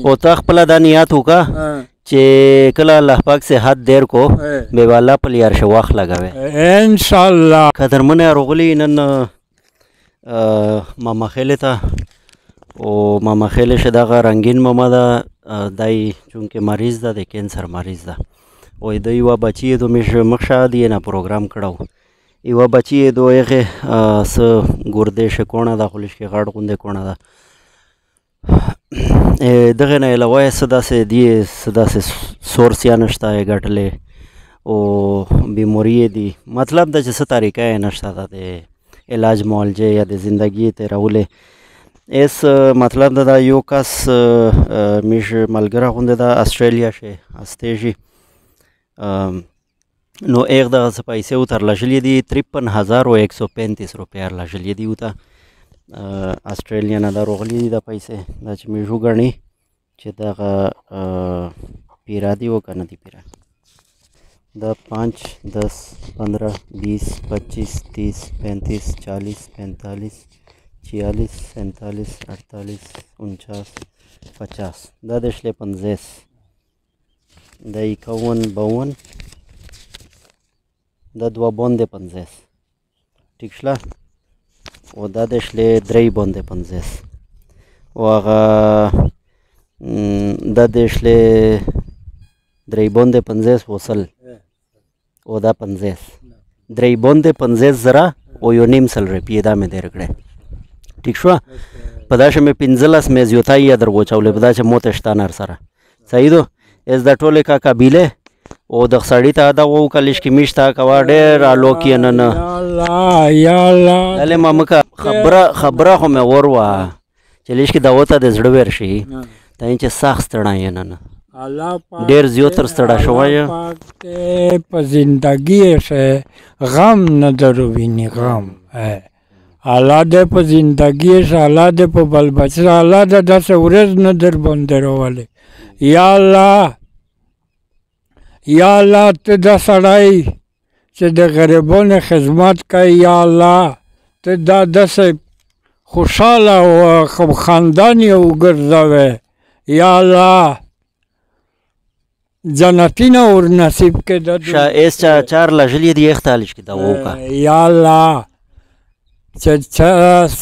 او تا خپل دا نیت وکړه چې کله الله پاک صحت دیر کو به والا په لیار شو وخت لګوي ان شاء الله. قدرمنه رغلی نن ماما خیله ته او ماما خیله شه دغه رنگین ماما ده دای چونکه مریض ده د کینسر مریض ده او د یو بچی دو مش مخشه دی نه پروګرام کړو یو بچی دو هغه س ګرده شکونه د خلش کې غړ غونډه کونه ده دغه نه علاوه صدا سے دی صدا سے سورس یا نشته غټلې او بیماری دی مطلب د څه طریقې نشته د علاج معالجه یا د زندگی ته راولې اس مطلب دا یو کس میش ملګری غونډه د استرالیا شه استېجی نو ایک دا پیسې او تر لجلی دی 53135 روپیا لجلی دی وتا استرالیا نه دا روغلی د پیسې دا چې میجو غنی چې دا پیرا دی وکنه دی پیرا دا 5 10 15 20 25 30 35 40 45 46 47 48 49 50 دا دشله 50 دا 51 52 دا 2 باندې 50 ټیک شله او دا دشله 3 باندې 50 او هغه دا دشله 3 باندې 50 وصل او دا 50 3 باندې 50 زره او یو نیم سل روپیه دا مې درکړه ټیک شو په دا شمه 15 مې زیاتای یا درو چولې په دا چې موت شتانر سره صحیح دو از دا ټوله کا قبيله او د سړی ته دا وو کلیش کې میشتا کا ډېر الوکی نن یا الله دله مامکه خبره خو مې وروا چې لیش کې دا وته د زړه ور شي ته چې سخت تړای نن الله پاک ډېر زیاتر ستړا شوی په زندگی شه غم نه دروینی غم الله دې په زندگی شه الله دې په بل بچ الله دې د څورز نه در باندې راولي یا الله یا الله ته د سړی چې د غریبانو خدمت کوي یا الله ته دا داسې خوشحاله او خاندان یې وګرځوې یا الله جنتینا ور نصیب کې د ایس چار لجلی دی اختالش کې دا وکا یا الله چې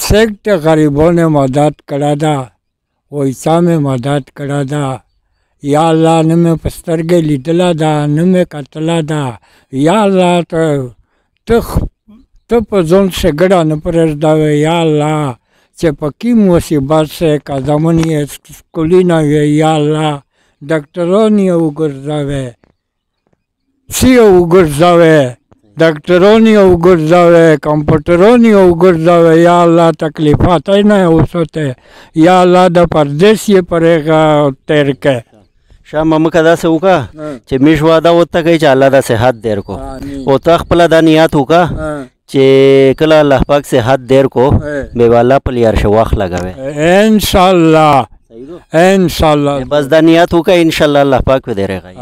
سکت غریبانو مدد کړه دا وایسا مې مدد کړه دا یا الله نه مې په سترګې لیدله ده نه مې کتله ده یا الله ته په ځان ښېګړه نه پرېږدوې یا الله چې په کوم مصیبت سې قدمونه یې سکولونه وي یا الله ډاکټران یې وګرځوې سی یې وګرځوې ډاکټران یې وګرځوې کمپیوټران یې وګرځوې یا الله تکلیفات یې نه وساتې یا الله د پردیس یې پرېږه تېر کړې شاه مامکه داسې وکړه چې میش واده ورته کوي چې الله دا صحت دیر کو او تا خپله دا نیت وکړه چې کله الله پاک صحت دیر کو به والا په لیار شو وخت لګوي انشاءالله انشاءالله بس دا نیت وکړه انشاءالله الله پاک به درېږي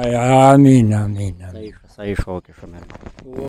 امین امین صحیح شو کې شو